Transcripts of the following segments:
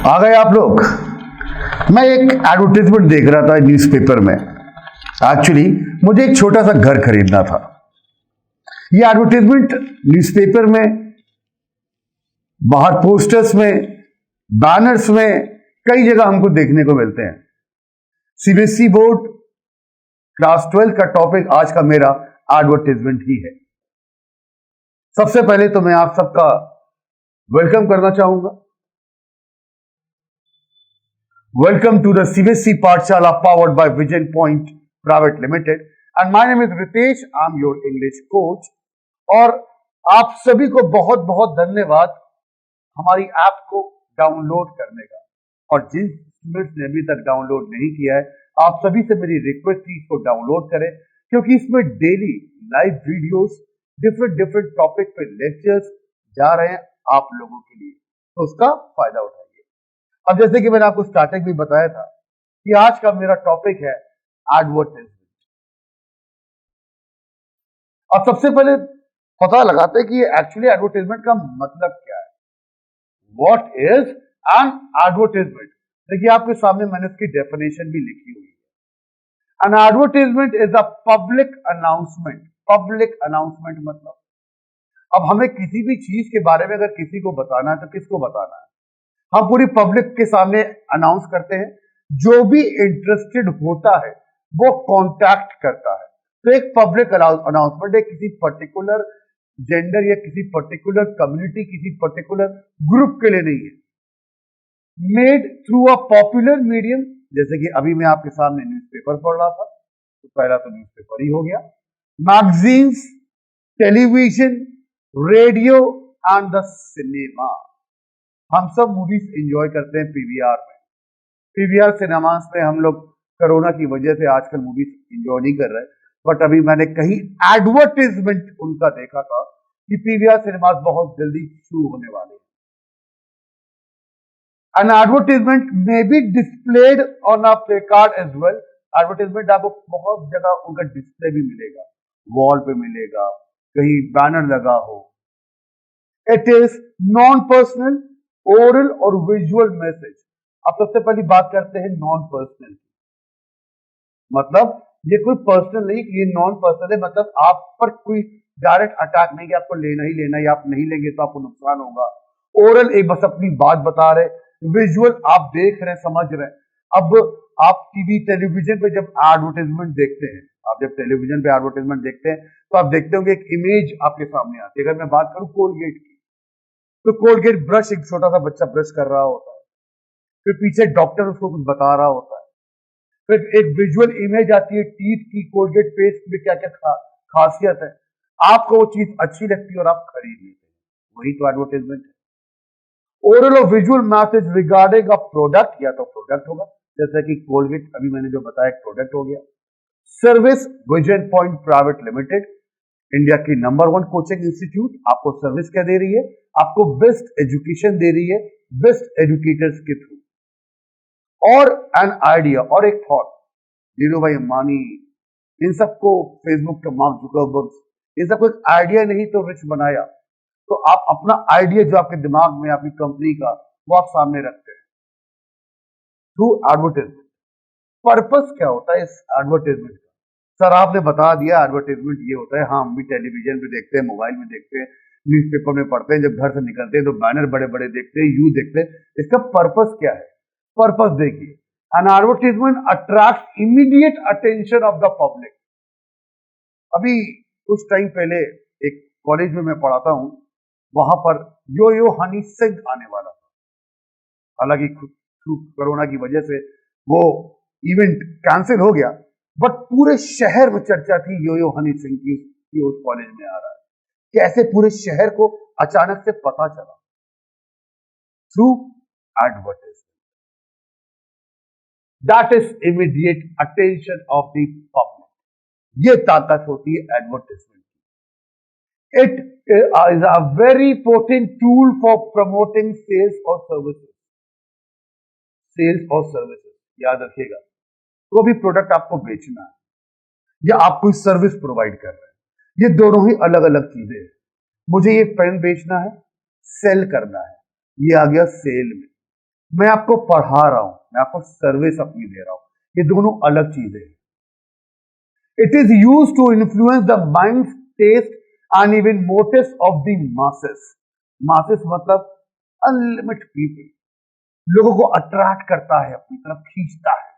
आ गए आप लोग। मैं एक एडवर्टाइजमेंट देख रहा था न्यूज़पेपर में। एक्चुअली मुझे एक छोटा सा घर खरीदना था। ये एडवर्टाइजमेंट न्यूज़पेपर में, बाहर पोस्टर्स में, बैनर्स में कई जगह हमको देखने को मिलते हैं। सीबीएसई बोर्ड क्लास 12 का टॉपिक आज का मेरा एडवर्टाइजमेंट ही है। सबसे पहले तो मैं आप सबका वेलकम करना चाहूंगा। Welcome to the CBSE Pathshala powered by Vision Point Private Limited and my name is Ritesh. I'm your English coach और आप सभी को बहुत बहुत धन्यवाद हमारी ऐप को डाउनलोड करने का। और जिन स्टूडेंट्स ने अभी तक डाउनलोड नहीं किया है, आप सभी से मेरी रिक्वेस्ट थी इसको डाउनलोड करें, क्योंकि इसमें daily live videos different topic पे लेक्चर्स जा रहे हैं आप लोगों के लिए, तो उसका फायदा उठाइए। अब जैसे कि मैंने आपको स्टार्टिंग में बताया था कि आज का मेरा टॉपिक है एडवर्टाइजमेंट। अब सबसे पहले पता लगाते हैं कि एक्चुअली एडवर्टाइजमेंट का मतलब क्या है। What is an advertisement? देखिए आपके सामने मैंने इसकी डेफिनेशन भी लिखी हुई है। N advertisement is a public announcement. Public announcement मतलब अब हमें किसी भी चीज के बारे में अगर किसी को बताना है तो किसको बताना है? हम पूरी पब्लिक के सामने अनाउंस करते हैं। जो भी इंटरेस्टेड होता है वो कांटेक्ट करता है। तो एक पब्लिक अनाउंसमेंट है किसी पर्टिकुलर जेंडर या किसी पर्टिकुलर कम्युनिटी, किसी पर्टिकुलर ग्रुप के लिए नहीं है। Made through a popular medium, जैसे कि अभी मैं आपके सामने न्यूज़पेपर पढ़ रहा था, तो पहला तो न्यूज़पेपर ही हो गया। Magazines, television, radio and the cinema. हम सब मूवीज एंजॉय करते हैं पीवीआर में। पीवीआर सिनेमास में हम लोग कोरोना की वजह से आजकल मूवीज एंजॉय नहीं कर रहे, बट अभी मैंने कहीं एडवर्टाइजमेंट उनका देखा था कि पीवीआर सिनेमास बहुत जल्दी शुरू होने वाले हैं। An advertisement may be displayed on a placard as well. Advertisement आपको बहुत जगह उनका डिस्प्ले भी मिलेगा, वॉल पे मिलेगा, कहीं बैनर लगा हो। It is non personal, oral और विजुअल मैसेज। अब सबसे पहली बात करते हैं नॉन पर्सनल। मतलब ये कोई पर्सनल नहीं, ये नॉन पर्सनल है। मतलब आप पर कोई डायरेक्ट अटैक नहीं कि आपको लेना ही लेना है, या आप नहीं लेंगे तो आपको नुकसान होगा। ओरल एक बस अपनी बात बता रहे, विजुअल आप देख रहे हैं, समझ रहे हैं। अब आप टीवी टेलीविजन पे जब एडवर्टाइजमेंट देखते हैं, आप जब टेलीविजन पे एडवर्टाइजमेंट देखते हैं तो आप देखते होंगे एक इमेज आपके सामने आती है। अगर मैं बात करूं कोलगेट की, तो कोलगेट ब्रश, एक छोटा सा बच्चा ब्रश कर रहा होता है, फिर पीछे डॉक्टर उसको कुछ बता रहा होता है, फिर एक विजुअल इमेज आती है टीथ की, कोलगेट पेस्ट में क्या क्या खासियत है। आपको वो चीज अच्छी लगती है और आप खरीद लेते हैं, वही तो एडवर्टाइजमेंट है। ओरल और visual message regarding a product, या तो प्रोडक्ट होगा, जैसे कि कोलगेट अभी मैंने जो बताया एक प्रोडक्ट हो गया। Service, vision point private limited, India की नंबर 1 कोचिंग इंस्टीट्यूट, आपको सर्विस क्या दे रही है? आपको बेस्ट एजुकेशन दे रही है, बेस्ट एजुकेटर्स के थ्रू। और एन आइडिया और एक थॉट, धीरूभाई अंबानी, इन सबको, फेसबुक के मार्क जुकरबर्ग, इन सबको एक आइडिया नहीं तो रिच बनाया। तो आप अपना आइडिया जो आपके दिमाग में आपकी कंपनी का, वो आप सामने रखते हैं थ्रू एडवर्टाइजमेंट। पर्पस क्या होता है इस एडवर्टाइजमेंट का? सर आपने बता दिया एडवर्टाइजमेंट ये होता है। हाँ, हम भी टेलीविजन पे देखते हैं, मोबाइल में देखते हैं, न्यूज़पेपर में पढ़ते हैं, जब घर से निकलते हैं तो बैनर बड़े बड़े देखते हैं, यू देखते हैं। इसका पर्पस क्या है? पर्पस देखिए, an advertisement attract immediate attention of the public. अभी कुछ टाइम पहले एक कॉलेज में मैं पढ़ाता हूं, वहां पर यो यो हनी सिंह आने वाला था। हालांकि कोरोना की वजह से वो इवेंट कैंसिल हो गया, बट पूरे शहर में चर्चा थी यो यो हनी सिंह की उस कॉलेज में आ रहा है। कैसे पूरे शहर को अचानक से पता चला? Through advertisement. That is immediate attention of the public. ये ताकत होती है एडवर्टाइजमेंट की। It is a very important tool for promoting sales और सर्विसेज। सेल्स और सर्विसेज, याद रखिएगा, तो भी प्रोडक्ट आपको बेचना है या आप कोई सर्विस प्रोवाइड कर रहे हैं, ये दोनों ही अलग अलग चीजें हैं। मुझे ये पेन बेचना है, सेल करना है, ये आ गया सेल में। मैं आपको पढ़ा रहा हूं, मैं आपको सर्विस अपनी दे रहा हूं, ये दोनों अलग चीजें हैं. It is use to influence the mind, taste and even motives of the masses. Masses मतलब अनलिमिटेड पीपल, लोगों को अट्रैक्ट करता है, अपनी तरफ खींचता है.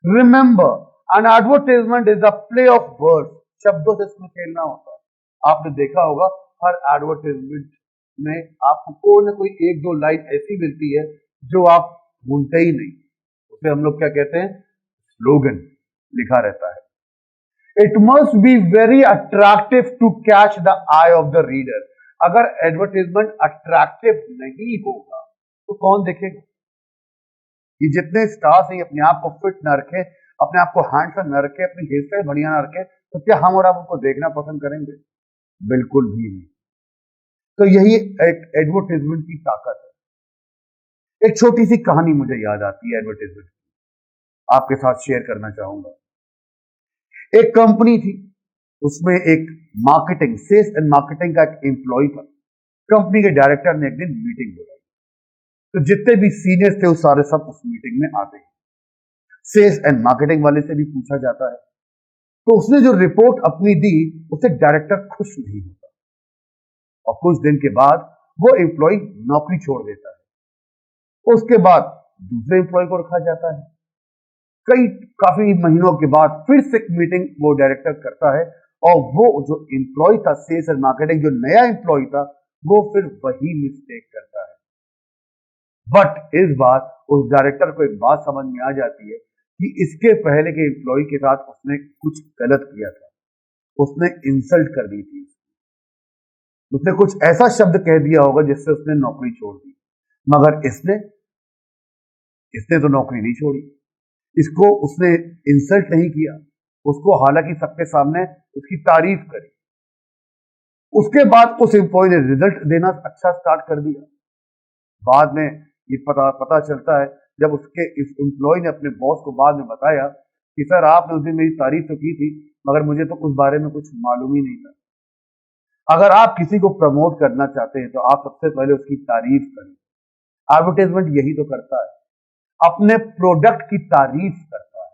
Remember, an advertisement is the play of words. शब्दों से इसमें खेलना होता है. आपने देखा होगा हर एडवर्टाइजमेंट में आपको कोई ना कोई एक दो लाइन ऐसी मिलती है जो आप भूलते ही नहीं. उसे हम लोग क्या कहते हैं, स्लोगन लिखा रहता है. It must be very attractive to catch the eye of the reader. अगर एडवर्टाइजमेंट अट्रैक्टिव नहीं होगा तो कौन देखेगा. ये जितने स्टार्स हैं अपने आप को फिट न रखें, अपने आप को हैंडसम न रखें, अपनी हेयर स्टाइल बढ़िया ना रखें, तो क्या हम और आप उनको देखना पसंद करेंगे? बिल्कुल भी नहीं. तो यही एक एडवर्टाइजमेंट की ताकत है. एक छोटी सी कहानी मुझे याद आती है एडवर्टाइजमेंट की, आपके साथ शेयर करना चाहूंगा. एक कंपनी थी, उसमें एक मार्केटिंग, सेल्स एंड मार्केटिंग का एक एम्प्लॉय था. कंपनी के डायरेक्टर ने एक दिन मीटिंग बुलाई, तो जितने भी सीनियर्स थे वो सारे सब उस मीटिंग में आते हैं. सेल्स एंड मार्केटिंग वाले से भी पूछा जाता है. तो उसने जो रिपोर्ट अपनी दी उससे डायरेक्टर खुश नहीं होता, और कुछ दिन के बाद वो एम्प्लॉय नौकरी छोड़ देता है. उसके बाद दूसरे एम्प्लॉय को रखा जाता है. काफी महीनों के बाद फिर से मीटिंग वो डायरेक्टर करता है, और वो जो एम्प्लॉय था सेल्स एंड मार्केटिंग, जो नया एम्प्लॉय था, वो फिर वही मिस्टेक करता है. बट इस बार उस डायरेक्टर को एक बात समझ में आ जाती है कि इसके पहले के एम्प्लॉय के साथ उसने कुछ गलत किया था. उसने इंसल्ट कर दी थी, उसने कुछ ऐसा शब्द कह दिया होगा जिससे उसने नौकरी छोड़ दी. मगर इसने तो नौकरी नहीं छोड़ी. इसको उसने इंसल्ट नहीं किया, उसको हालांकि सबके सामने उसकी तारीफ करी. उसके बाद उस एम्प्लॉय ने रिजल्ट देना अच्छा स्टार्ट कर दिया. बाद में ये पता चलता है, जब उसके इस एम्प्लॉय ने अपने बॉस को बाद में बताया कि सर आपने उस दिन मेरी तारीफ तो की थी, मगर मुझे तो उस बारे में कुछ मालूम ही नहीं था. अगर आप किसी को प्रमोट करना चाहते हैं तो आप सबसे पहले उसकी तारीफ करें. एडवर्टाइजमेंट यही तो करता है, अपने प्रोडक्ट की तारीफ करता है.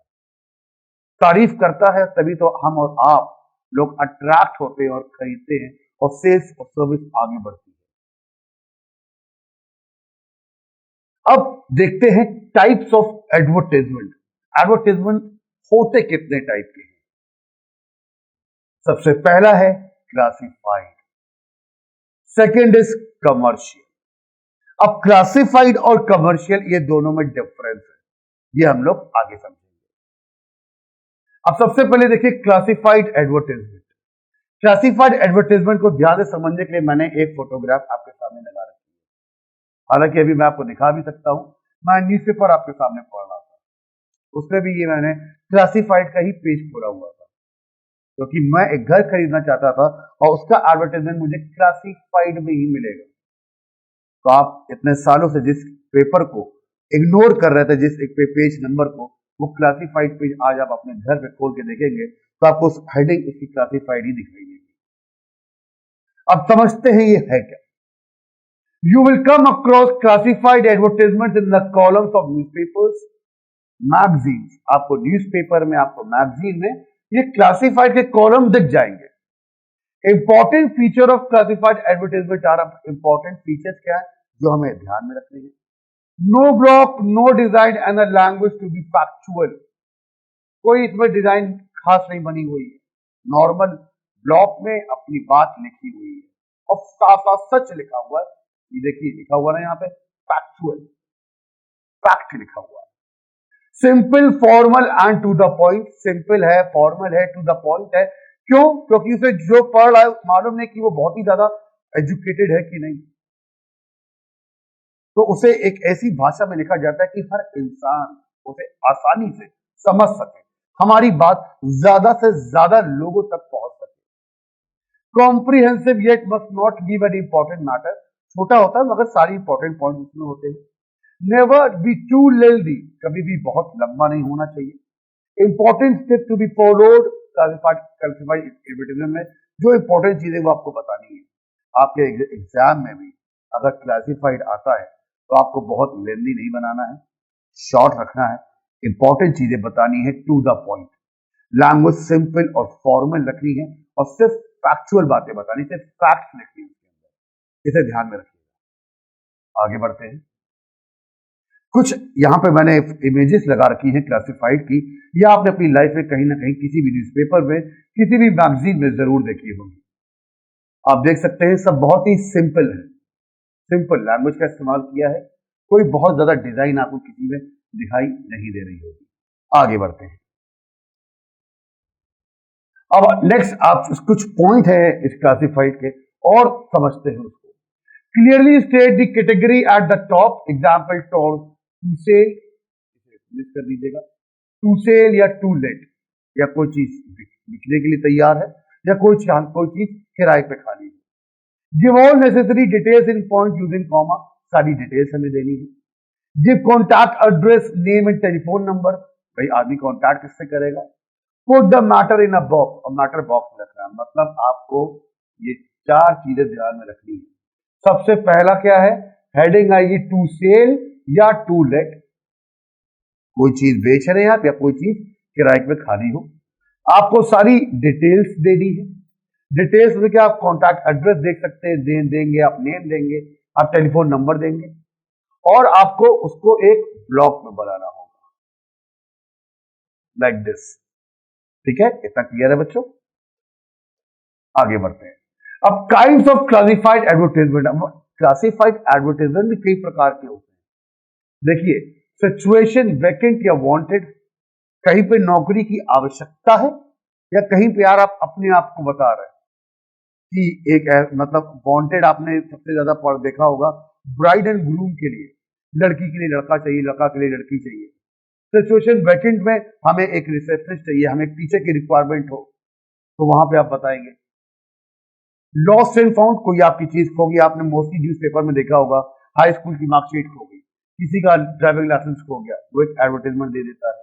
तारीफ करता है तभी तो हम और आप लोग अट्रैक्ट होते हैं और खरीदते हैं, और सेल्स और सर्विस आगे बढ़ती है. अब देखते हैं टाइप्स ऑफ एडवर्टाइजमेंट. एडवर्टाइजमेंट होते कितने टाइप के हैं. सबसे पहला है क्लासिफाइड, सेकेंड इज कमर्शियल. अब क्लासिफाइड और कमर्शियल ये दोनों में डिफरेंस है, ये हम लोग आगे समझेंगे. अब सबसे पहले देखिए क्लासिफाइड एडवर्टाइजमेंट. क्लासिफाइड एडवर्टाइजमेंट को ध्यान से समझने के लिए मैंने एक फोटोग्राफ आपके सामने लगा रखी है. हालांकि अभी मैं आपको दिखा भी सकता हूं. मैं न्यूज़पेपर आपके सामने पढ़ रहा था, उसमें भी ये मैंने क्लासिफाइड का ही पेज खोला हुआ था, क्योंकि मैं एक घर खरीदना चाहता था और उसका एडवर्टाइजमेंट मुझे क्लासिफाइड में ही मिलेगा. तो आप इतने सालों से जिस पेपर को इग्नोर कर रहे थे, जिस एक पेज नंबर को, वो क्लासिफाइड पेज आज आप अपने घर पे खोल के देखेंगे तो आपको उस हेडिंग उसकी क्लासिफाइड ही दिखाई देगी. अब समझते हैं ये है क्या. You will come across classified advertisements in the columns of newspapers, magazines. आपको न्यूज़पेपर में, आपको मैगजीन में ये क्लासिफाइड के कॉलम दिख जाएंगे. Important feature of classified advertisement are. Important features क्या है जो हमें ध्यान में रखने हैं. No block, no design and a language to be factual. कोई इसमें डिजाइन खास नहीं बनी हुई है, नॉर्मल ब्लॉक में अपनी बात लिखी हुई है और साफ साफ सच लिखा हुआ है. ये देखिए लिखा हुआ है यहाँ पे फैक्चुअल, फैक्ट लिखा हुआ है. Simple, formal and to the point. Simple है, फॉर्मल है, टू द पॉइंट है. क्यों? क्योंकि उसे जो पढ़ रहा है मालूम नहीं कि वो बहुत ही ज्यादा एजुकेटेड है कि नहीं, तो उसे एक ऐसी भाषा में लिखा जाता है कि हर इंसान उसे आसानी से समझ सके, हमारी बात ज्यादा से ज्यादा लोगों तक पहुंच सके. Comprehensive yet must not give an important matter. छोटा होता है मगर सारी इंपॉर्टेंट पॉइंट उसमें होते हैं. Never be too lengthy. कभी भी बहुत लंबा नहीं होना चाहिए. Important step to be followed. Classified advertisement में जो इंपॉर्टेंट चीजें वो आपको बतानी है. आपके एग्जाम में भी अगर क्लासिफाइड आता है तो आपको बहुत लेंदी नहीं बनाना है, शॉर्ट रखना है, इंपॉर्टेंट चीजें बतानी है, to the point. Language simple और फॉर्मल रखनी है और सिर्फ फैक्चुअल बातें बतानी, सिर्फ फैक्ट्स लिखनी है उसके अंदर। इसे ध्यान में रखिएगा। आगे बढ़ते हैं। कुछ यहां पे मैंने इमेजेस लगा रखी हैं क्लासिफाइड की, या आपने अपनी लाइफ में कहीं ना कहीं किसी भी न्यूज़पेपर में, किसी भी मैगजीन में जरूर देखी होगी। आप देख सकते हैं सब बहुत ही सिंपल है, सिंपल लैंग्वेज का इस्तेमाल किया है, कोई बहुत ज्यादा डिजाइन आपको किसी में दिखाई नहीं दे रही होगी। आगे बढ़ते हैं। अब नेक्स्ट आप कुछ पॉइंट है इस क्लासिफाइड के और समझते हैं उसको। Clearly state the category at the top, example to sell, miss कर दीजिएगा, टू सेल या टू लेट, या कोई चीज बिकने के लिए तैयार है या कोई चीज किराए पे खाली है। Give all necessary details in point using comma, सारी डिटेल्स हमें देनी है। Give contact address, name and telephone number, भाई आदमी कॉन्टैक्ट किससे करेगा। Put the matter in a box, और मैटर बॉक्स में रखना है, मतलब आपको ये चार चीजें ध्यान में रखनी है। सबसे पहला क्या है, हेडिंग आएगी टू सेल या टू लेट, कोई चीज बेच रहे हैं आप या कोई चीज किराए पे खाली हो। आपको सारी डिटेल्स देनी है। डिटेल्स में क्या, आप कॉन्टैक्ट एड्रेस देख सकते हैं, देंगे आप, नेम देंगे आप, टेलीफोन नंबर देंगे, और आपको उसको एक ब्लॉक में बनाना होगा, लाइक दिस। ठीक है, इतना क्लियर है बच्चों। आगे बढ़ते हैं। अब kinds of classified advertisement. Classified advertisement भी कई प्रकार के होते हैं। देखिए, सिचुएशन वैकेंट या वांटेड, कहीं पे नौकरी की आवश्यकता है या कहीं पे यार आप अपने आप को बता रहे हैं कि एक मतलब वांटेड, आपने सबसे ज्यादा पढ़ देखा होगा ब्राइड एंड ग्रूम के लिए, लड़की के लिए लड़का चाहिए, लड़का के लिए लड़की चाहिए। सिचुएशन वैकेंट में हमें एक रिसेप्शनिस्ट चाहिए, हमें एक टीचर की रिक्वायरमेंट हो, तो वहां पे आप बताएंगे। लॉस्ट एंड फाउंड, कोई आपकी चीज खो गई, आपने मोस्टली न्यूज़पेपर में देखा होगा, हाई स्कूल की मार्कशीट खो गई, किसी का ड्राइविंग लाइसेंस खो गया, वो एक एडवर्टाइजमेंट दे देता है।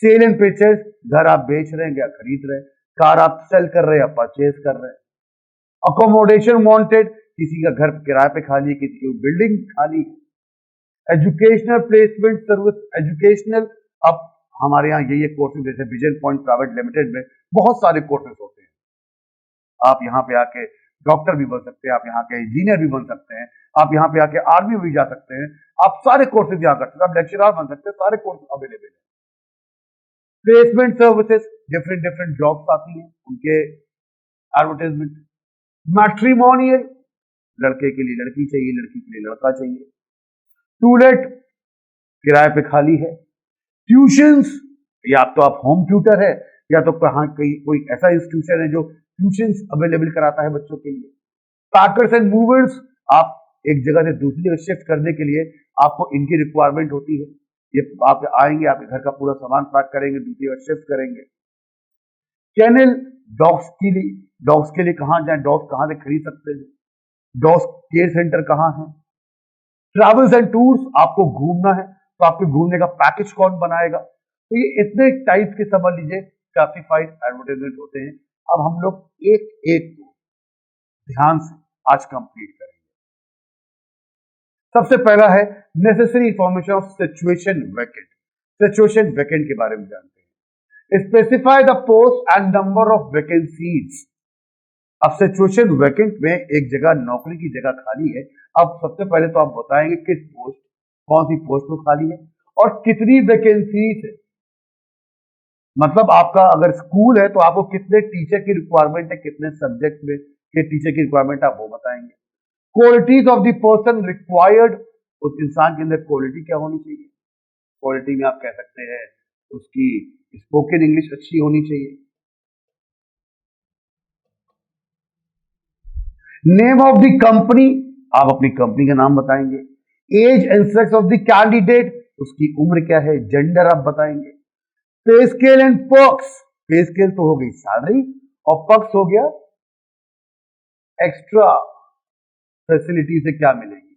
सेल एंड परचेज, घर आप बेच रहे हैं या खरीद रहे हैं, कार आप सेल कर रहे हैं या परचेज कर रहे हैं। अकोमोडेशन वांटेड, किसी का घर किराए पे खाली है, किसी की बिल्डिंग खाली है। एजुकेशनल प्लेसमेंट सर्विस, एजुकेशनल, अब हमारे यहाँ ये कोर्सेज जैसे विजन पॉइंट प्राइवेट लिमिटेड में बहुत सारे कोर्सेज होते हैं। आप यहाँ पे आके डॉक्टर भी बन सकते हैं, आप यहाँ के इंजीनियर भी बन सकते हैं, आप यहाँ पे आके आर्मी भी जा सकते हैं, आप सारे कोर्सेज यहाँ कर सकते हैं, आप लेक्चरर बन सकते हैं, सारे कोर्स अवेलेबल है। Placement services, different different jobs आती हैं, उनके एडवर्टाइजमेंट। मैट्रिमोनियल, लड़के के लिए लड़की चाहिए, लड़की के लिए लड़का चाहिए। टू लेट, किराए पे खाली है। ट्यूशंस, या तो आप होम ट्यूटर है या तो कहाँ कोई ऐसा इंस्टीट्यूशन है जो ट्यूशंस अवेलेबल कराता है बच्चों के लिए। पैकर्स एंड मूवर्स, आप एक जगह से दूसरी जगह शिफ्ट करने के लिए आपको इनकी रिक्वायरमेंट होती है। ये आप आएंगे, आपके घर का पूरा सामान पैक करेंगे, दूसरी जगह शिफ्ट करेंगे। कैनल, डॉग्स के लिए कहाँ जाए, डॉग्स कहाँ से खरीद सकते हैं, डॉग्स केयर सेंटर कहाँ है। ट्रैवल्स एंड टूर्स, आपको घूमना है तो आपके घूमने का पैकेज कौन बनाएगा। तो ये इतने टाइप के समझ लीजिए क्लासिफाइड एडवर्टाइजमेंट होते हैं। अब हम लोग एक एक को ध्यान से आज कंप्लीट करेंगे। सबसे पहला है necessary information of situation vacant. Situation vacant के बारे में जानते हैं। Specify the post and number of vacancies. अब सिचुएशन वैकेंट में एक जगह नौकरी की जगह खाली है। अब सबसे पहले तो आप बताएंगे किस पोस्ट, कौन सी पोस्ट में खाली है और कितनी वैकेंसीज है। मतलब आपका अगर स्कूल है तो आपको कितने टीचर की रिक्वायरमेंट है, कितने सब्जेक्ट में के टीचर की रिक्वायरमेंट है, आप वो बताएंगे। Qualities of the person required, उस इंसान के अंदर क्वालिटी क्या होनी चाहिए। क्वालिटी में आप कह सकते हैं उसकी स्पोकन इंग्लिश अच्छी होनी चाहिए। नेम ऑफ द कंपनी, आप अपनी कंपनी का नाम बताएंगे। Age and sex of the candidate, उसकी उम्र क्या है, जेंडर आप बताएंगे। Pay scale and perks, pay scale तो हो गई सैलरी और पर्क्स हो गया एक्स्ट्रा फैसिलिटी से क्या मिलेगी।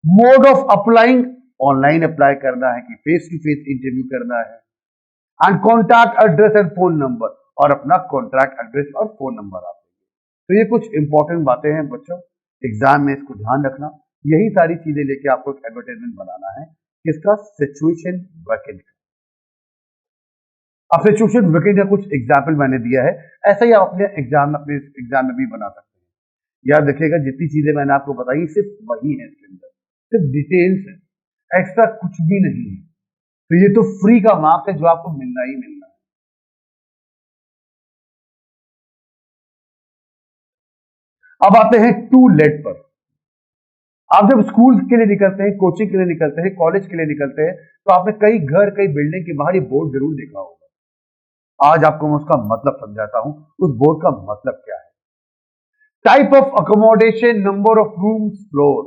Mode of applying, online apply करना है कि फेस टू फेस इंटरव्यू करना है। And contact address and phone number, और अपना कॉन्टैक्ट एड्रेस और फोन नंबर आप देंगे। तो ये कुछ इंपॉर्टेंट बातें हैं बच्चों, एग्जाम में इसको ध्यान रखना। यही सारी चीजें लेके आपको एक एडवर्टाइजमेंट बनाना है किसका, सिचुएशन वैकेंट का। अब सिचुएशन वैकेंट का कुछ एग्जाम्पल मैंने दिया है, ऐसा ही आप अपने एग्जाम में भी बना सकते हैं। याद रखिएगा जितनी चीजें मैंने आपको बताई सिर्फ वही है, इसके अंदर सिर्फ डिटेल्स है, एक्स्ट्रा कुछ भी नहीं है। तो ये तो फ्री का मार्क्स है जो आपको मिलना ही मिलना है। अब आते हैं टू लेट पर। आप जब स्कूल के लिए निकलते हैं, कोचिंग के लिए निकलते हैं, कॉलेज के लिए निकलते हैं, तो आपने कई घर, कई बिल्डिंग के बाहर ये बोर्ड जरूर देखा होगा। आज आपको मैं उसका मतलब समझाता हूं, उस बोर्ड का मतलब क्या है। Type of accommodation, number of rooms, floor.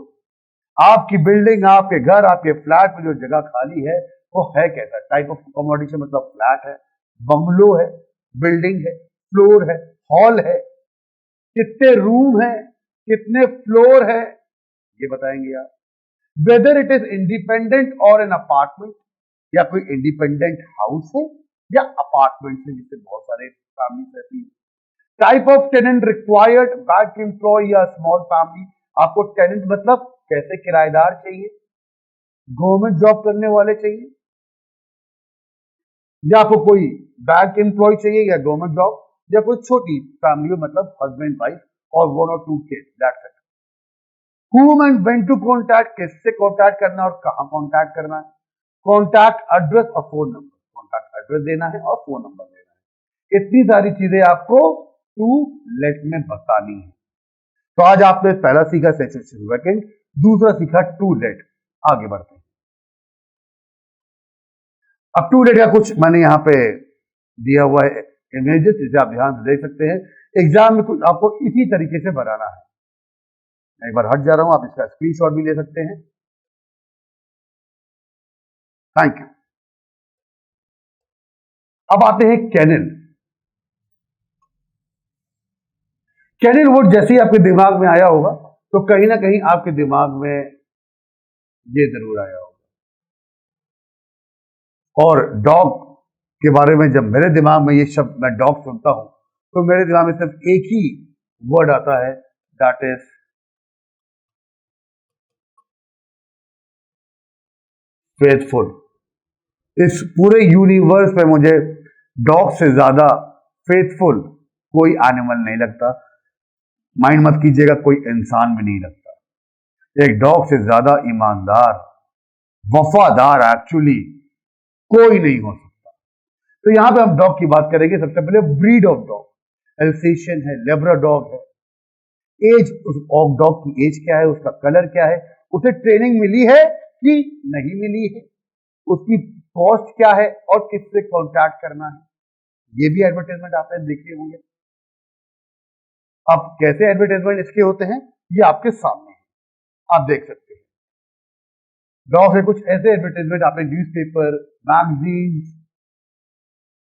आपकी बिल्डिंग, आपके घर, आपके फ्लैट में जो जगह खाली है वो है कैसा। टाइप ऑफ अकोमोडेशन मतलब फ्लैट है, बंगलो है, बिल्डिंग है, फ्लोर है, हॉल है, कितने रूम है, कितने फ्लोर है, ये बताएंगे आप। वेदर इट इज इंडिपेंडेंट और एन अपार्टमेंट, या कोई इंडिपेंडेंट हाउस है या अपार्टमेंट है जिससे बहुत सारे फैमिली रहती है। Type of tenant required, bank employ या स्मॉल फैमिली। आपको टेनेंट मतलब कैसे, किराएदार चाहिए, गवर्नमेंट जॉब करने वाले चाहिए, या आपको कोई बैंक एम्प्लॉय चाहिए या गवर्नमेंट जॉब, या कोई छोटी फैमिली मतलब हस्बैंड वाइफ और 1 और 2 kids, that's it. whom and when to contact, किससे कांटेक्ट करना और कहां कांटेक्ट करना है। कॉन्टैक्ट एड्रेस और फोन नंबर, कॉन्टैक्ट एड्रेस देना है और फोन नंबर देना है। इतनी सारी चीजें आपको टू लेट में बतानी है। तो आज आपने पहला सीखा सिचुएशन वैकेंट, दूसरा सीखा टू लेट। आगे बढ़ते हैं। अब टू लेट का कुछ मैंने यहां पे दिया हुआ है इमेजेस, जिसे आप ध्यान से देख सकते हैं। एग्जाम में कुछ आपको इसी तरीके से बनाना है। मैं एक बार हट जा रहा हूं, आप इसका स्क्रीनशॉट भी ले सकते हैं। Thank you. अब आते हैं कैनन। कैनन वर्ड जैसे ही आपके दिमाग में आया होगा तो कहीं ना कहीं आपके दिमाग में ये जरूर आया होगा। और डॉग के बारे में जब मेरे दिमाग में ये शब्द, मैं डॉग सुनता हूं तो मेरे दिमाग में सिर्फ एक ही वर्ड आता है, दैट इज फेथफुल। इस पूरे यूनिवर्स में मुझे डॉग से ज्यादा फेथफुल कोई एनिमल नहीं लगता। माइंड मत कीजिएगा, कोई इंसान भी नहीं लगता। एक डॉग से ज्यादा ईमानदार, वफादार एक्चुअली कोई नहीं हो सकता। तो यहां पे हम डॉग की बात करेंगे। सबसे पहले ब्रीड ऑफ डॉग, एल्सेशियन है, लेब्राडॉग है। एज, उस डॉग की एज क्या है, उसका कलर क्या है, उसे ट्रेनिंग मिली है कि नहीं मिली है, उसकी कॉस्ट क्या है और किससे कॉन्टैक्ट करना है, ये भी एडवर्टाइजमेंट आपने देखे होंगे। अब कैसे एडवर्टाइजमेंट इसके होते हैं ये आपके सामने है, आप देख सकते हैं। डॉग है, कुछ ऐसे एडवर्टाइजमेंट आपने न्यूज़पेपर, मैगजीन्स,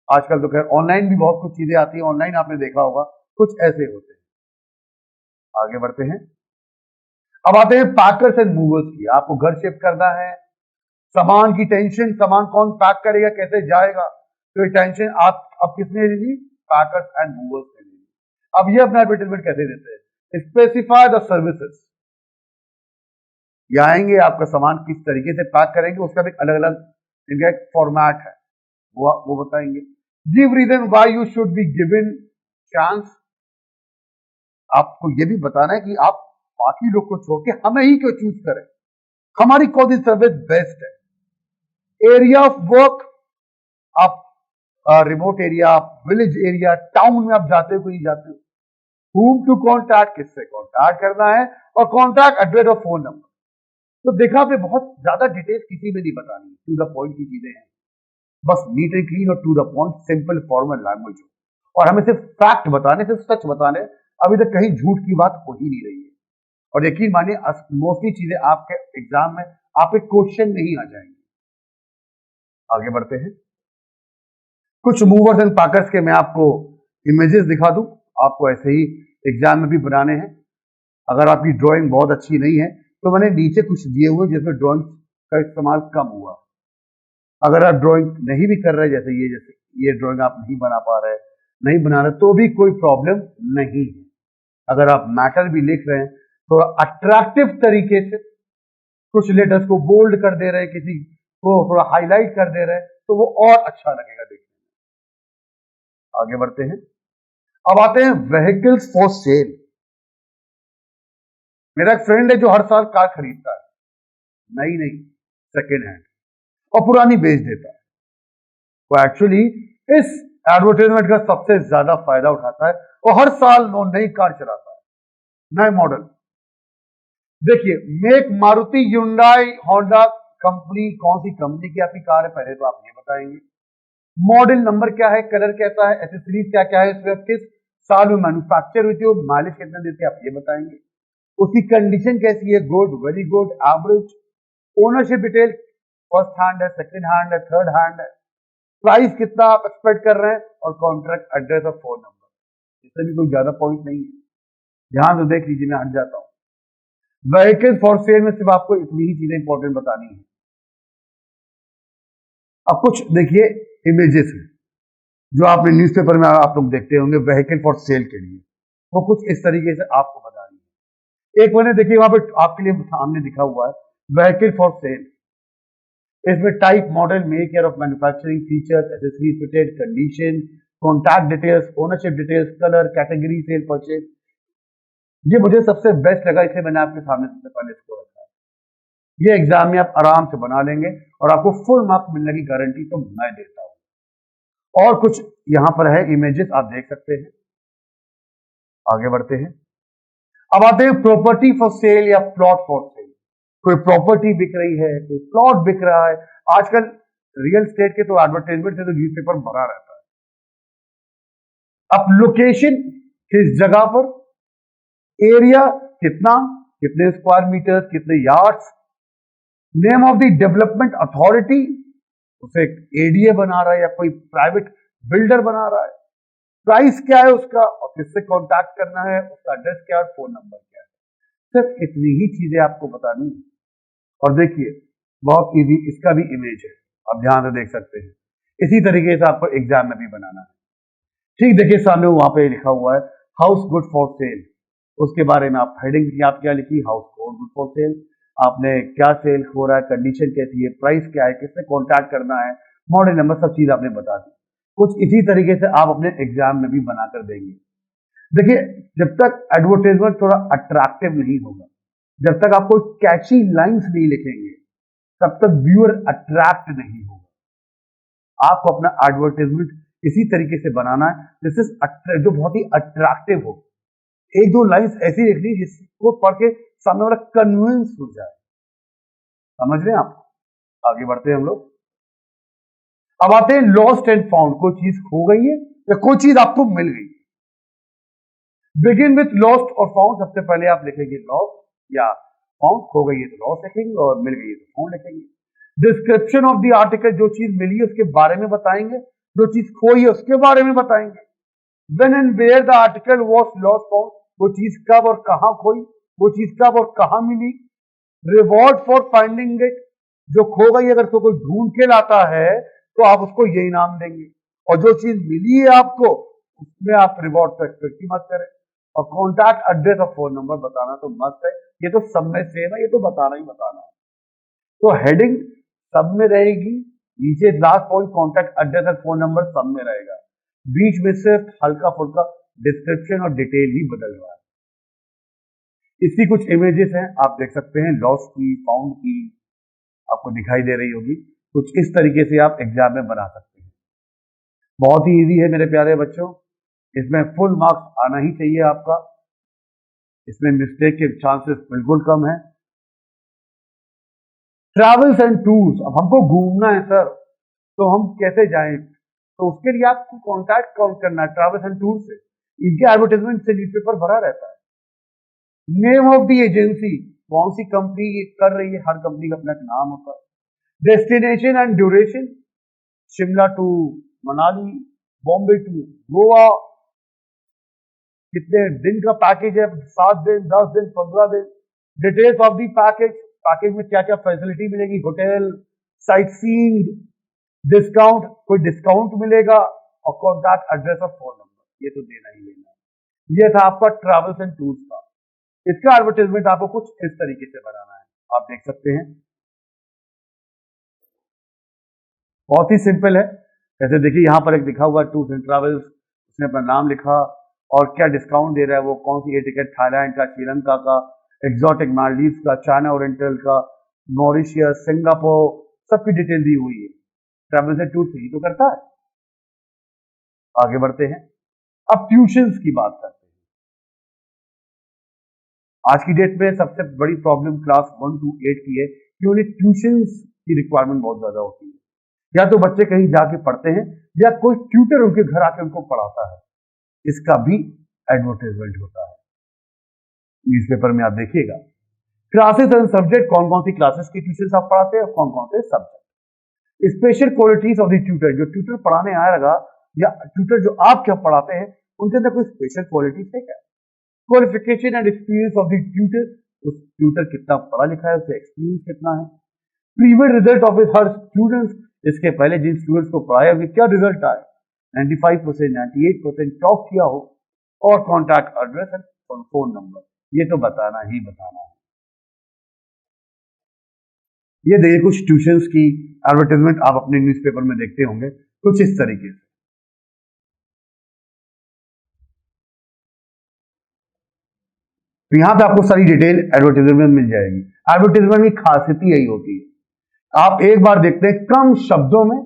आजकल तो खैर ऑनलाइन भी बहुत कुछ चीजें आती है, ऑनलाइन आपने देखा होगा, कुछ ऐसे होते हैं। आगे बढ़ते हैं। अब आते हैं पैकर्स एंड मूवर्स की। आपको घर शिफ्ट करना है, सामान की टेंशन, सामान कौन पैक करेगा, कैसे जाएगा, तो ये टेंशन आप किसने ले ली, पैकर्स एंड मूवर्स ने ली। अब ये अपना एडवर्टाइजमेंट कैसे देते हैं, स्पेसिफाई द सर्विसेज। ये आएंगे, आपका सामान किस तरीके से पैक करेंगे, उसका भी अलग अलग इनका एक फॉर्मेट है, वो बताएंगे। Give reason why you should be given chance. आपको ये भी बताना है कि आप बाकी लोग को छोड़ के हमें ही क्यों चूज करें, हमारी कौन सी सर्विस बेस्ट है। एरिया ऑफ वर्क, आप रिमोट एरिया, आप विलेज एरिया, टाउन में आप जाते हो कि नहीं जाते हो। whom टू कॉन्टैक्ट, किससे कॉन्टैक्ट करना है, और कॉन्टैक्ट एड्रेस और फोन नंबर। तो देखा आपने, बहुत ज्यादा डिटेल्स किसी में नहीं बतानी, टू द पॉइंट की चीजें हैं, बस नीट एंड क्लीन और to the point, simple formal language हो। और हमें सिर्फ फैक्ट बताने, सिर्फ सच बताने, अभी तक कहीं झूठ की बात हो ही नहीं रही है। और यकीन मानिए मोस्टली चीजें आपके एग्जाम में आपके क्वेश्चन में ही आ जाएंगे। आगे बढ़ते हैं। कुछ मूवर्स एंड पैकर्स के मैं आपको इमेजेस दिखा दूं, आपको ऐसे ही एग्जाम में भी बनाने हैं। अगर आपकी ड्राइंग बहुत अच्छी नहीं है तो मैंने नीचे कुछ दिए हुए जिसमें ड्राइंग का इस्तेमाल कम हुआ। अगर आप ड्राइंग नहीं भी कर रहे, जैसे ये ड्राइंग आप नहीं बना पा रहे, नहीं बना रहे, तो भी कोई प्रॉब्लम नहीं है। अगर आप मैटर भी लिख रहे हैं थोड़ा अट्रैक्टिव तरीके से, कुछ लेटर्स को बोल्ड कर दे रहे, किसी को थोड़ा हाईलाइट कर दे रहे, तो वो और अच्छा लगेगा देखने में। आगे बढ़ते हैं। अब आते हैं व्हीकल्स फॉर सेल। मेरा एक फ्रेंड है जो हर साल कार खरीदता है, नई नई सेकेंड हैंड, और पुरानी बेच देता है। वो एक्चुअली इस एडवर्टाइजमेंट का सबसे ज्यादा फायदा उठाता है और हर साल वो नई कार चलाता है, नए मॉडल। देखिए, make Maruti Hyundai Honda company कौन सी कंपनी की आपकी कार है, पहले तो आप ये बताएंगे। मॉडल नंबर क्या है, कलर कैसा है, एसेसरीज क्या क्या है, इसमें किस साल में मैन्युफैक्चर हुई थी, वो माइलेज कितना देती है, आप ये बताएंगे। उसकी कंडीशन कैसी है, good, very good, average, ownership detail, first hand है, सेकंड हैंड है, थर्ड हैंड है, प्राइस कितना आप एक्सपेक्ट कर रहे हैं, और कॉन्ट्रैक्ट एड्रेस और फोन नंबर। इससे भी कोई ज्यादा पॉइंट नहीं है, ध्यान से देख लीजिए, मैं हट जाता हूं। व्हीकल फॉर सेल में सिर्फ आपको इतनी ही चीजें इंपॉर्टेंट बतानी है। अब कुछ देखिए इमेजेस हैं जो आपने न्यूज़पेपर में आप लोग देखते होंगे व्हीकल फॉर सेल के लिए, वो कुछ इस तरीके से आपको बता रही है। एक मैंने देखिए वहां पे आपके लिए सामने दिखा हुआ है व्हीकल फॉर सेल। इसमें type, model, make, year of manufacturing, features, accessories fitted, condition, contact details, ownership details, colour, category, cell purchase. ये मुझे सबसे बेस्ट लगा, इसलिए मैंने आपके सामने सबसे पहले इसको रखा है। ये एग्जाम में आप आराम से बना लेंगे और आपको फुल मार्क्स मिलने की गारंटी तो मैं देता हूं। और कुछ यहां पर है इमेजेस, आप देख सकते हैं। आगे बढ़ते हैं। अब आते हैं प्रॉपर्टी फॉर सेल या प्लॉट फॉर सेल। कोई प्रॉपर्टी बिक रही है, कोई प्लॉट बिक रहा है। आजकल रियल स्टेट के तो एडवर्टाइजमेंट से तो न्यूज़पेपर भरा रहता है। अब लोकेशन किस जगह पर, एरिया कितना, कितने स्क्वायर मीटर, कितने yards, name of the development authority, उसे एडीए बना रहा है या कोई प्राइवेट बिल्डर बना रहा है, प्राइस क्या है उसका, और किससे कांटेक्ट करना है, उसका एड्रेस क्या है, फोन नंबर क्या है। सिर्फ इतनी ही चीजें आपको बतानी है। और देखिए बहुत इजी, इसका भी इमेज है, आप ध्यान से देख सकते हैं। इसी तरीके से आपको एग्जाम में भी बनाना है। ठीक देखिए सामने वहां पे लिखा हुआ है हाउस गुड फॉर सेल, उसके बारे में आप हेडिंग आप क्या लिखी, हाउस गुड फॉर सेल। आपने क्या सेल हो रहा है, कंडीशन कैसी है, प्राइस क्या है, किससे कांटेक्ट करना है, मॉडल नंबर, सब चीज आपने बता दी। कुछ इसी तरीके से आप अपने एग्जाम में भी बनाकर देंगे। देखिए, जब तक एडवर्टाइजमेंट थोड़ा अट्रैक्टिव नहीं होगा, जब तक आप कोई कैची लाइंस नहीं लिखेंगे, तब तक व्यूअर अट्रैक्ट नहीं होगा। आपको अपना एडवर्टाइजमेंट इसी तरीके से बनाना है जिससे जो बहुत ही अट्रैक्टिव हो। एक दो लाइंस ऐसी लिखनी जिसको पढ़ के सामने वाला कन्विंस हो जाए। समझ रहे हैं आप? आगे बढ़ते हैं हम लोग। अब आते हैं लॉस्ट एंड फाउंड। कोई चीज खो गई है या कोई चीज आपको मिल गई। बिगिन विथ लॉस्ट और फाउंड। सबसे पहले आप लिखेंगे लॉस्ट या फाउंड, खो गई है तो लॉस्ट लिखेंगे और मिल गई है तो फाउंड लिखेंगे। डिस्क्रिप्शन ऑफ द आर्टिकल, जो चीज मिली है उसके बारे में बताएंगे, जो चीज खोई है उसके बारे में बताएंगे। When and where the article was lost found, वो चीज कब और कहां खोई, वो चीज कब और कहां मिली। रिवॉर्ड फॉर फाइंडिंग इट, जो खो गई अगर उसको कोई ढूंढ के लाता है तो आप उसको ये इनाम देंगे, और जो चीज मिली है आपको उसमें आप रिवॉर्ड तो एक्सपेक्ट ही मत करें। और कॉन्टैक्ट एड्रेस और फोन नंबर बताना तो मस्त है, ये तो सब में सेम है, ये तो बताना ही बताना है। तो हेडिंग सब में रहेगी, नीचे लास्ट पॉइंट कॉन्टैक्ट एड्रेस और फोन नंबर सब में रहेगा, बीच में सिर्फ हल्का फुल्का डिस्क्रिप्शन और डिटेल ही बदल रहा है। इसकी कुछ इमेजेस हैं, आप देख सकते हैं, लॉस्ट की, फाउंड की, आपको दिखाई दे रही होगी। कुछ इस तरीके से आप एग्जाम में बना सकते हैं। बहुत ही इजी है मेरे प्यारे बच्चों, इसमें फुल मार्क्स आना ही चाहिए आपका, इसमें मिस्टेक के चांसेस बिल्कुल कम है। ट्रैवल्स एंड टूर्स, अब हमको घूमना है सर, तो हम कैसे जाएं, तो उसके लिए आपको कॉन्टैक्ट कॉल करना है ट्रैवल्स एंड टूर से। इनके एडवर्टाइजमेंट से न्यूज़पेपर भरा रहता है। नेम ऑफ द एजेंसी, कौन सी कंपनी ये कर रही है, हर कंपनी का अपना एक नाम होता है। Destination and duration, Shimla to Manali, Bombay to Goa, कितने दिन का पैकेज है, 7 दिन, 10 दिन, 15 दिन। Details of the package, package में क्या क्या फैसिलिटी मिलेगी, होटल, साइट सीइंग, डिस्काउंट, कोई डिस्काउंट मिलेगा, और कॉन्टैक्ट एड्रेस और फोन नंबर, ये तो देना ही लेना है। ये था आपका ट्रैवल्स एंड टूर्स का। इसका एडवर्टाइजमेंट आपको कुछ इस तरीके से बनाना है, आप देख सकते हैं। बहुत ही सिंपल है। जैसे देखिए यहां पर एक लिखा हुआ टूर्स एंड ट्रैवल्स, उसने अपना नाम लिखा और क्या डिस्काउंट दे रहा है, वो कौन सी एयर टिकट, थाईलैंड का, श्रीलंका का, एक्सोटिक मालदीव का, चाइना ओरिएंटल का, मॉरिशियस, सिंगापुर, सबकी डिटेल दी हुई है। ट्रैवल्स एंड टूर्स ही तो करता है। आगे बढ़ते हैं, अब ट्यूशंस की बात करते हैं। आज की डेट में सबसे बड़ी प्रॉब्लम क्लास 1 to 8 की है कि उन्हें ट्यूशंस की रिक्वायरमेंट बहुत ज्यादा होती है। या तो बच्चे कहीं जाके पढ़ते हैं या कोई ट्यूटर उनके घर आके उनको पढ़ाता है, इसका भी एडवर्टाइजमेंट होता है। न्यूज़पेपर में आप देखिएगा क्लासेस एंड सब्जेक्ट, कौन कौन सी क्लासेस की ट्यूशन आप पढ़ाते हैं और कौन कौन से subject. Special qualities of the tutor, जो ट्यूटर पढ़ाने आएगा या ट्यूटर जो आप क्या पढ़ाते हैं उनके अंदर कोई स्पेशल क्वालिटीज है क्या। Qualification and experience of the tutor, उस ट्यूटर कितना पढ़ा लिखा है, उसका एक्सपीरियंस कितना है। Previous result of her students, इसके पहले जिन स्टूडेंट्स को पढ़ाया उनके क्या रिजल्ट आए, 95%, 98% टॉप किया हो, और कॉन्टैक्ट एड्रेस और फोन नंबर, ये तो बताना ही बताना है। ये देखिए कुछ ट्यूशंस की एडवर्टाइजमेंट आप अपने न्यूज़पेपर में देखते होंगे कुछ इस तरीके से। तो यहां पे आपको सारी डिटेल एडवर्टाइजमेंट मिल जाएगी। एडवर्टाइजमेंट की खासियत यही होती है, आप एक बार देखते हैं कम शब्दों में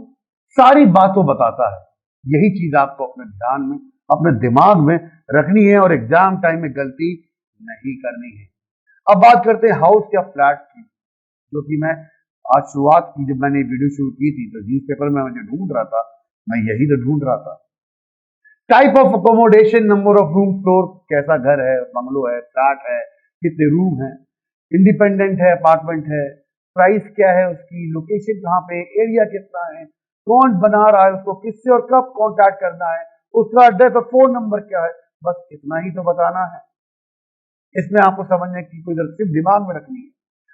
सारी बातों बताता है। यही चीज आपको अपने ध्यान में, अपने दिमाग में रखनी है और एग्जाम टाइम में गलती नहीं करनी है। अब बात करते हैं हाउस या फ्लैट की, जो कि मैं आज शुरुआत की, जब मैंने वीडियो शुरू की थी तो न्यूज़पेपर में मुझे ढूंढ रहा था, मैं यही तो ढूंढ रहा था। Type of accommodation, number of room, floor, कैसा घर है, बंगलो है, फ्लैट है, कितने रूम है, इंडिपेंडेंट है, अपार्टमेंट है, प्राइस क्या है उसकी, लोकेशन कहाँ पे, एरिया कितना है, कौन बना रहा है उसको, किससे और कब कांटेक्ट करना है, उसका एड्रेस और फोन नंबर क्या है, बस इतना ही तो बताना है। इसमें आपको समझने की कोई जरूरत, सिर्फ दिमाग में रखनी है।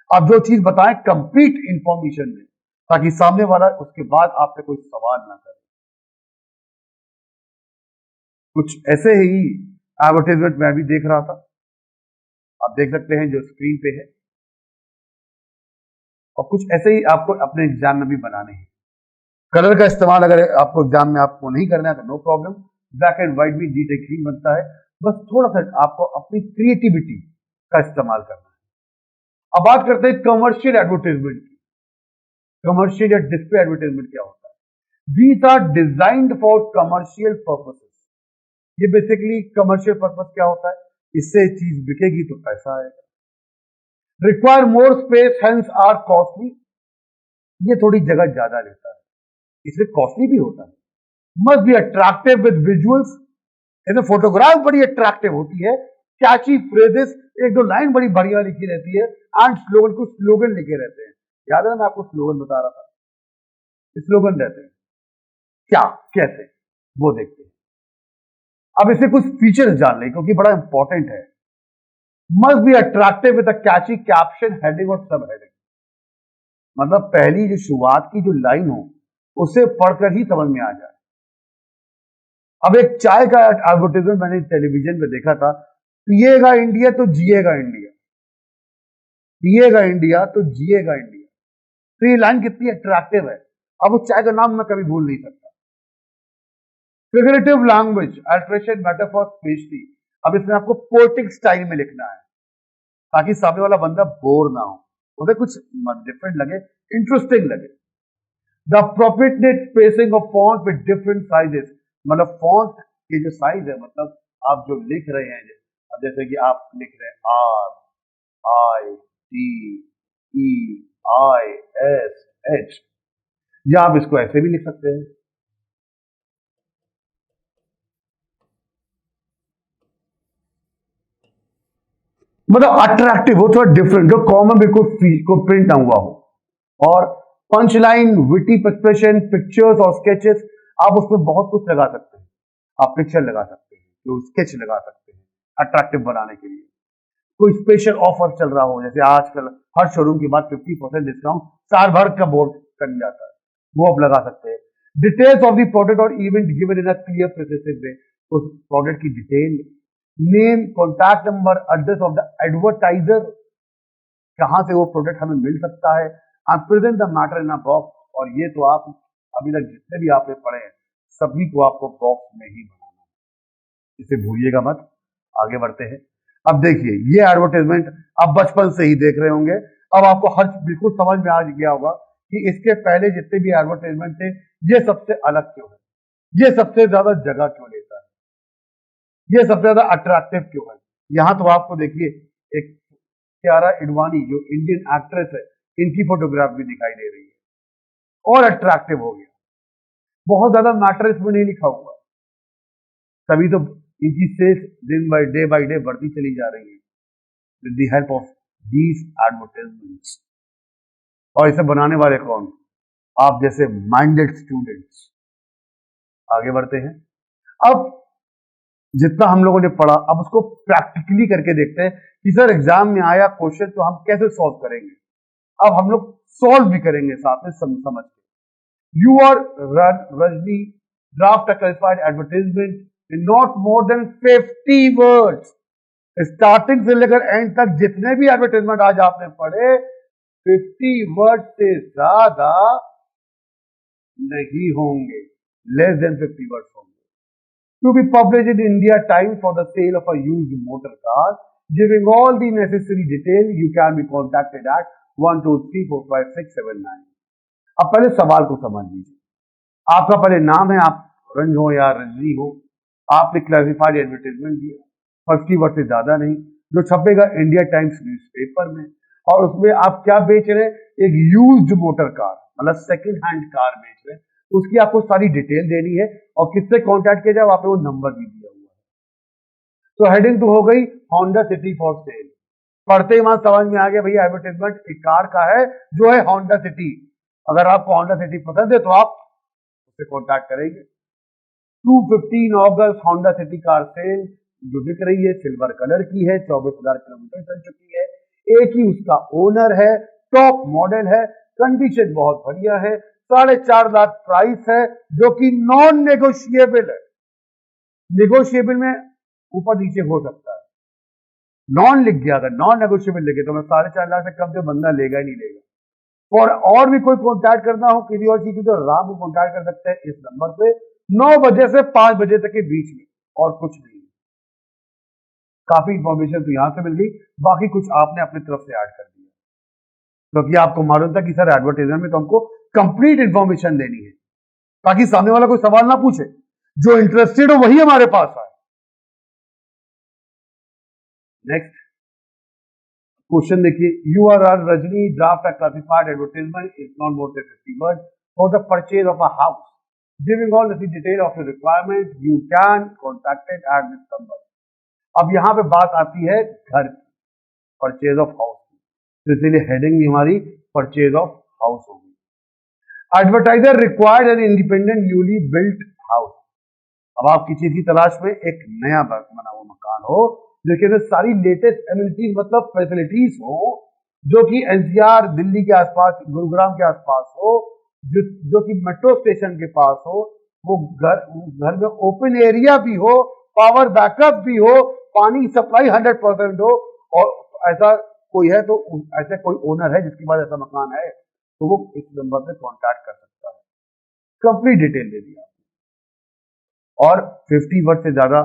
आप जो चीज बताएं कंप्लीट इंफॉर्मेशन में, ताकि सामने वाला उसके बाद आपसे कोई सवाल ना करे। कुछ ऐसे ही एडवर्टाइजमेंट मैं भी देख रहा था, आप देख सकते हैं जो स्क्रीन पे है, और कुछ ऐसे ही आपको अपने एग्जाम में भी बनाने हैं। कलर का इस्तेमाल अगर आपको एग्जाम में आपको नहीं करना है तो no problem, black and white भी नीट एंड क्लीन बनता है, बस थोड़ा सा आपको अपनी क्रिएटिविटी का इस्तेमाल करना है। अब बात करते हैं कमर्शियल एडवर्टाइजमेंट की। कमर्शियल या डिस्प्ले एडवर्टाइजमेंट क्या होता है? These are designed for commercial purposes. ये बेसिकली कमर्शियल पर्पस क्या होता है, इससे चीज बिकेगी तो पैसा आएगा। Require more space hence are costly, ये थोड़ी जगह ज्यादा लेता है, इसलिए कॉस्टली भी होता है। Must be attractive with visuals, इसमें फोटोग्राफ बड़ी अट्रैक्टिव होती है, कैची फ्रेजेस, एक दो लाइन बड़ी बढ़िया लिखी रहती है, एंड स्लोगन, कुछ स्लोगन लिखे रहते हैं। याद है मैं आपको स्लोगन बता रहा था, स्लोगन रहते हैं क्या, कैसे, वो देखते हैं। अब इसे कुछ फीचर्स जान लें क्योंकि बड़ा इंपॉर्टेंट है। Must be attractive with a catchy caption, heading और सब हेडिंग, मतलब पहली जो शुरुआत की जो लाइन हो उसे पढ़कर ही समझ में आ जाए। अब एक चाय का एडवर्टाइजमेंट मैंने टेलीविजन पे देखा था, पिएगा इंडिया तो जिएगा इंडिया, पिएगा इंडिया तो जिएगा इंडिया। तो ये लाइन कितनी अट्रैक्टिव है, अब उस चाय का नाम मैं कभी भूल नहीं सकता। Figurative language, alteration, metaphor, specially, अब इसमें आपको पोएटिक स्टाइल में लिखना है ताकि सामने वाला बंदा बोर ना हो, उसे कुछ डिफरेंट लगे, इंटरेस्टिंग लगे। The appropriate spacing of font with different sizes, मतलब फॉन्ट के जो साइज है, मतलब आप जो लिख रहे हैं, जैसे कि आप लिख रहे हैं RITEISH, या आप इसको ऐसे भी लिख सकते हैं। मतलब अट्रैक्टिव हो, थोड़ा डिफरेंट, जो कॉमन बिल्कुल को प्रिंट ना हुआ हो, और punch line, witty expression, pictures और स्केचेस, आप उसमें बहुत कुछ लगा सकते हैं। आप पिक्चर लगा सकते हैं, जो स्केच लगा सकते हैं अट्रैक्टिव बनाने के लिए। कोई स्पेशल ऑफर चल रहा हो, जैसे आजकल हर शोरूम के बाद 50% डिस्काउंट साल भर का बोर्ड कर जाता है, वो आप लगा सकते हैं। डिटेल्स ऑफ द प्रोडक्ट और event given in a clear precise वे, उस प्रोडक्ट की detail name, contact number, address of the advertiser, कहां से वो प्रोडक्ट हमें मिल सकता है, and present the matter in a box. और ये तो आप अभी तक जितने भी आपने पढ़े हैं सभी को आपको बॉक्स में ही बनाना है, इसे भूलिएगा मत। आगे बढ़ते हैं। अब देखिए ये एडवर्टाइजमेंट आप बचपन से ही देख रहे होंगे, अब आपको हर बिल्कुल समझ में आ गया होगा कि इसके पहले जितने भी एडवर्टाइजमेंट थे ये सबसे अलग क्यों है, ये सबसे ज्यादा जगह क्यों लेता है, ये सबसे ज्यादा अट्रैक्टिव क्यों है। यहां तो आपको देखिए एक कियारा एडवाणी जो इंडियन एक्ट्रेस है, इनकी फोटोग्राफ भी दिखाई दे रही है और अट्रैक्टिव हो गया। बहुत ज्यादा मैटर इसमें नहीं लिखा हुआ, तभी तो इनकी सेल्स दिन बाय डे बढ़ती चली जा रही है with the help of these advertisements. और इसे बनाने वाले कौन, आप जैसे माइंडेड स्टूडेंट्स। आगे बढ़ते हैं। अब जितना हम लोगों ने पढ़ा अब उसको प्रैक्टिकली करके देखते हैं कि सर एग्जाम में आया क्वेश्चन तो हम कैसे सॉल्व करेंगे। अब हम लोग सॉल्व भी करेंगे साथ में समझ के। You are Rajni draft a classified advertisement in not more than 50 words. Starting से लेकर एंड तक जितने भी एडवर्टाइजमेंट आज आपने पढ़े 50 वर्ड से ज्यादा नहीं होंगे, लेस देन 50 वर्ड्स होंगे। To be published in India time for the sale of a used motor car, giving all the necessary detail, you can be contacted at 12345679। अब पहले सवाल को समझ लीजिए। आपका पहले नाम है, आप रंज हो या रजनी हो, आपने क्लासिफाइड एडवर्टाइजमेंट दिया 50 वर्ड से ज्यादा नहीं, जो छपेगा इंडिया टाइम्स न्यूज़पेपर में, और उसमें आप क्या बेच रहे हैं, एक यूज्ड मोटर कार मतलब सेकेंड हैंड कार बेच रहे हैं। उसकी आपको सारी डिटेल देनी है और किससे कांटेक्ट किया जाए, आपने वो नंबर भी दिया हुआ है। तो हेडिंग तो हो गई होंडा सिटी फॉर सेल। पढ़ते ही वहां समझ में आ गया भैया एडवर्टाइजमेंट एक कार का है जो है होंडा सिटी। अगर आपको होंडा सिटी पसंद है तो आप उससे कांटेक्ट करेंगे। 215 अगस्त होंडा सिटी कार सेल जो बिक रही है, सिल्वर कलर की है, 24,000 किलोमीटर चल चुकी है, एक ही उसका ओनर है, टॉप मॉडल है, कंडीशन बहुत बढ़िया है, 4.5 लाख प्राइस है जो कि नॉन नेगोशिएबल है। नेगोशिएबल में ऊपर नीचे हो सकता है, नॉन लिख गया, अगर नॉन नेगोशिएबल लिखे तो मैं 4.5 लाख से कम तो बंदा लेगा ही नहीं लेगा। और भी कोई कॉन्टैक्ट करना हो किसी और चीज की तो राम को कॉन्टैक्ट कर सकते हैं इस नंबर पे 9 बजे से 5 बजे तक के बीच में, और कुछ नहीं। काफी इंफॉर्मेशन तो यहां से मिल गई, बाकी कुछ आपने अपनी तरफ से ऐड कर दिया क्योंकि आपको मालूम था कि सर एडवर्टाइजमेंट में तो हमको कंप्लीट इंफॉर्मेशन देनी है ताकि सामने वाला कोई सवाल ना पूछे, जो इंटरेस्टेड हो वही हमारे पास आए। नेक्स्ट क्वेश्चन देखिए, you are Rajni draft a classified advertisement is not more than 50 word for the purchase of a house giving all the detail of your requirement, you can contacted at this number. अब यहां पे बात आती है घर की, purchase of house की, तो इसीलिए हेडिंग भी हमारी परचेज ऑफ हाउस होगी। Advertiser required an independent newly built house. अब आप किसी चीज की तलाश में एक नया बना हुआ मकान हो जिसके अंदर सारी लेटेस्ट एमिनिटीज मतलब फैसिलिटीज हो, जो कि एनसीआर दिल्ली के आसपास, गुरुग्राम के आसपास हो, जो कि मेट्रो स्टेशन के पास हो, वो घर में ओपन एरिया भी हो, पावर बैकअप भी हो, पानी सप्लाई 100% हो, और ऐसा कोई है तो ऐसा कोई ओनर है जिसके पास ऐसा मकान है तो वो इस नंबर पे कांटेक्ट कर सकता है। कंप्लीट डिटेल दे दिया और 50 वर्ड से ज्यादा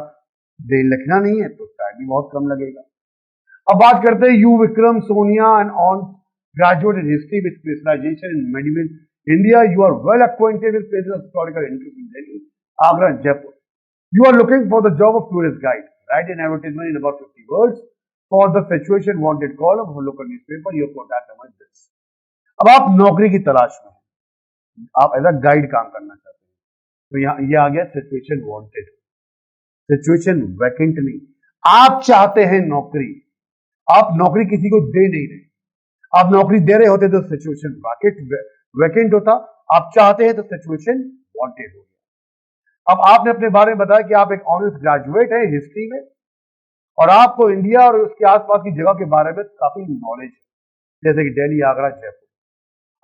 डिटेल लिखना नहीं है तो टाइम भी बहुत कम लगेगा। अब बात करते हैं you Vikram Sonia and on graduate in history with specialisation in medieval India, you are well acquainted with places of historical interest in Delhi, Agra and Jaipur. You are looking for the job of tourist guide. Write an advertisement in about 50 words for the situation wanted column of a local newspaper. Your contact number is this. अब आप नौकरी की तलाश में हैं, आप as a guide काम करना चाहते हैं, तो यहाँ ये आ गया सिचुएशन वांटेड, सिचुएशन वैकेंट नहीं। आप चाहते हैं नौकरी, आप नौकरी किसी को दे नहीं रहे। आप नौकरी दे रहे होते तो सिचुएशन वैकेंट होता, आप चाहते हैं तो सिचुएशन वांटेड हो गया। अब आपने अपने बारे में बताया कि आप एक ऑनर्स ग्रेजुएट हैं हिस्ट्री में और आपको इंडिया और उसके आसपास की जगह के बारे में काफी नॉलेज है, जैसे कि दिल्ली, आगरा, जयपुर।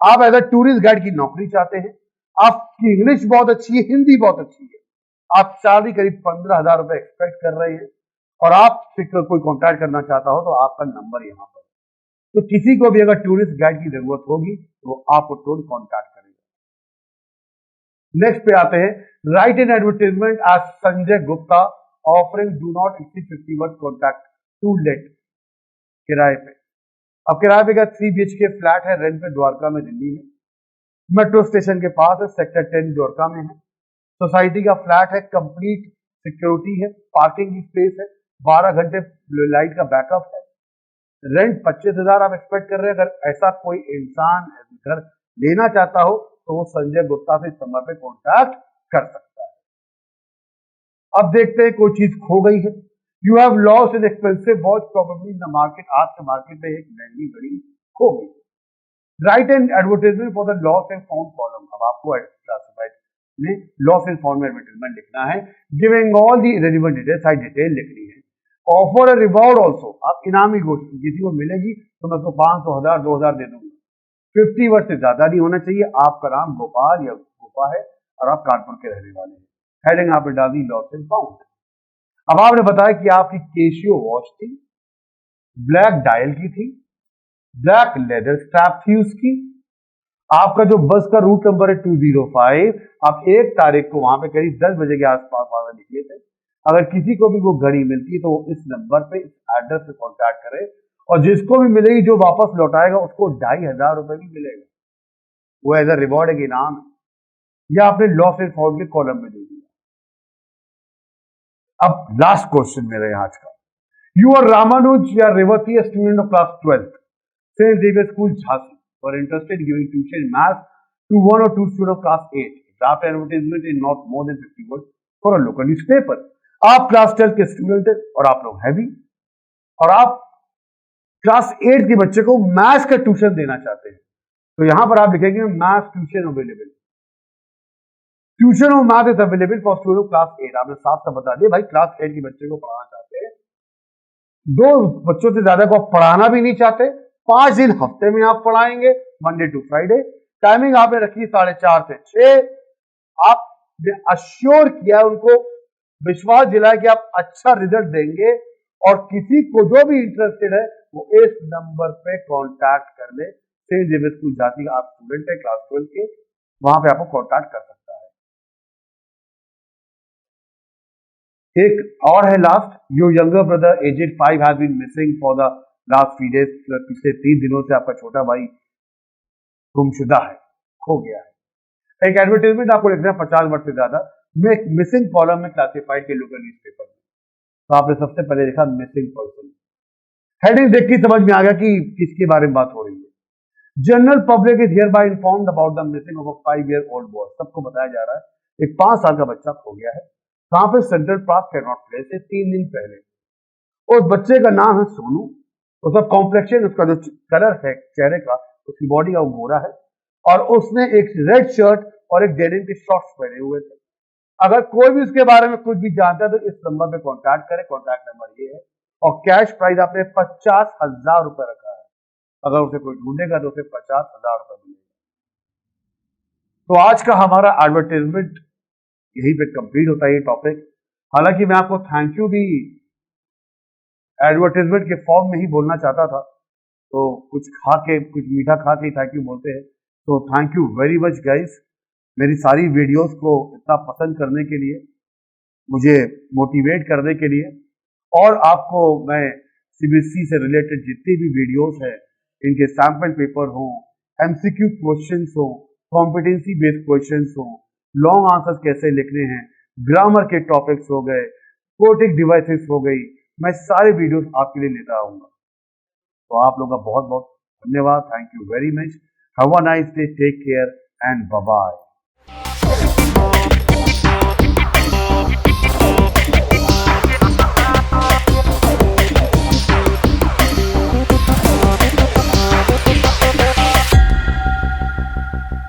आप एज अ टूरिस्ट गाइड की नौकरी चाहते हैं, आपकी इंग्लिश बहुत अच्छी है, हिंदी बहुत अच्छी है, आप सैलरी करीब 15,000 रुपए एक्सपेक्ट कर रहे हैं और आपसे कोई कॉन्टैक्ट करना चाहता हो तो आपका नंबर यहाँ पर। तो किसी को भी अगर टूरिस्ट गाइड की जरूरत होगी तो आपको तुरंत कॉन्टैक्ट करेगा। नेक्स्ट पे आते हैं, write in advertisement as Sanjay Gupta offering do not exceed 50 word contact to let. किराए पे, अब किराए पे का 3 BHK फ्लैट है, रेंट पे द्वारका में, दिल्ली में, मेट्रो स्टेशन के पास है, सेक्टर 10 द्वारका में है। सोसाइटी का फ्लैट है, कंप्लीट सिक्योरिटी है, पार्किंग की स्पेस है, 12 घंटे लाइट का बैकअप है, रेंट 25,000 आप एक्सपेक्ट कर रहे हैं। अगर ऐसा कोई इंसान घर लेना चाहता हो तो वो संजय गुप्ता से इस नंबर पे कॉन्टैक्ट कर सकता है। अब देखते हैं कोई चीज खो गई है। You have lost an expensive watch probably in the market, आपके मार्केट में एक महंगी घड़ी खो गई। Right an advertisement for the lost and found column, अब आपको क्लासिफाइड में लॉस्ट एंड फाउंड में एडवर्टाइजमेंट लिखना है, giving all the relevant details, सारी डिटेल लिखनी है। ऑफर अ रिवॉर्ड ऑल्सो, आप इनामी घोषणा किसी को मिलेगी तो मैं उसको 500, 1000, 2000 दे दूंगा। 50 वर्ड से ज्यादा नहीं होना चाहिए। आपका नाम गोपाल या गोपा है और आप कानपुर के रहने वाले हैं। हेडिंग आपने डाल दी लॉस्ट एंड फाउंड। अब आपने बताया कि आपकी केशियो वॉच थी, ब्लैक डायल की थी, ब्लैक लेदर स्ट्रैप थी उसकी, आपका जो बस का रूट नंबर है 205, आप 1 तारीख को वहां पे करीब 10 बजे के आसपास वहां निकले थे। अगर किसी को भी वो घड़ी मिलती है तो वो इस नंबर पे, इस एड्रेस पे कॉन्टैक्ट करे, और जिसको भी मिलेगी, जो वापस लौटाएगा उसको 2500 रुपए भी मिलेगा। वो एज अ रिवॉर्ड एक इनाम है। या आपने लॉस्ट एंड फाउंड के कॉलम में दे दिया। अब लास्ट क्वेश्चन मेरा यहाँ आज का, यू आर रामानुज या Revati, a student of class 12th, St. Xavier School, Jhansi, were interested in giving tuition math to 1 or 2 students of class 8. Draft advertisement in not more than 50 words for a local newspaper. आप class 12 के student हैं और आप लोग heavy, और आप class 8 के बच्चे को मैथ्स का ट्यूशन देना चाहते हैं, तो यहां पर आप लिखेंगे maths tuition available. Tuition of math is available for student class 8। आपने साफ साफ बता दिया भाई, क्लास 8 के बच्चे को पढ़ाना चाहते हैं, 2 बच्चों से ज्यादा को आप पढ़ाना भी नहीं चाहते, 5 दिन हफ्ते में आप पढ़ाएंगे, मंडे टू फ्राइडे। टाइमिंग आपने रखी 4:30 से 6। आपने अश्योर किया, उनको विश्वास दिलाया कि आप अच्छा रिजल्ट देंगे, और किसी को जो भी इंटरेस्टेड है वो इस नंबर पे कांटेक्ट कर ले। सेंट जेवियर स्कूल झांसी का आप स्टूडेंट है क्लास 12 के, वहां पे आपको कांटेक्ट कर सकता है। एक और है last, your younger brother aged 5 has been missing for the last 3 days, पिछले 3 दिनों से आपका छोटा भाई गुमशुदा है, खो गया है। एक एडवर्टाइजमेंट आपको लिखना है 50 वर्ड से ज्यादा, मिसिंग कॉलम में क्लासिफाइड के लोकल न्यूज़पेपर में। तो आपने सबसे पहले लिखा मिसिंग पर्सन। हेडिंग देख के समझ में आ गया कि किसके बारे में बात हो रही है। General public is here bye informed about the missing of a 5-year-old boy. सबको बताया जा रहा है एक 5 साल का बच्चा खो गया है। कहां पे? सेंट्रल पार्क कैनॉट प्लेस से 3 दिन पहले। उस बच्चे का नाम है सोनू। उसका कॉम्प्लेक्शन, उसका जो कलर है चेहरे का, उसकी बॉडी का वो गोरा है, और उसने एक रेड शर्ट और एक डेनिम के शॉर्ट्स पहने हुए थे। अगर कोई भी उसके बारे में कुछ भी जानता है तो इस नंबर पे कांटेक्ट करें। कांटेक्ट नंबर ये है, और कैश प्राइस आपने 50,000 रुपए रखा है। अगर उसे कोई ढूंढेगा तो उसे 50,000 रुपए मिलेगा। तो आज का हमारा एडवर्टाइजमेंट यहीं पे कंप्लीट होता है, ये टॉपिक। हालांकि मैं आपको थैंक यू भी एडवर्टाइजमेंट के फॉर्म में ही बोलना चाहता था, तो कुछ खा के, कुछ मीठा खा के थैंक यू बोलते हैं। तो thank you very much guys, मेरी सारी वीडियोस को इतना पसंद करने के लिए, मुझे मोटिवेट करने के लिए। और आपको मैं सीबीएसई से रिलेटेड जितनी भी वीडियोस हैं, इनके सैंपल पेपर हो, एमसीक्यू क्वेश्चंस हो, कॉम्पिटेंसी बेस्ड क्वेश्चंस हो, लॉन्ग आंसर्स कैसे लिखने हैं, ग्रामर के टॉपिक्स हो गए, पोएटिक डिवाइसेस हो गई, मैं सारे वीडियोस आपके लिए लेता आऊंगा। तो आप लोगों का बहुत बहुत धन्यवाद। Thank you very much. Have a nice day, take care and bye bye.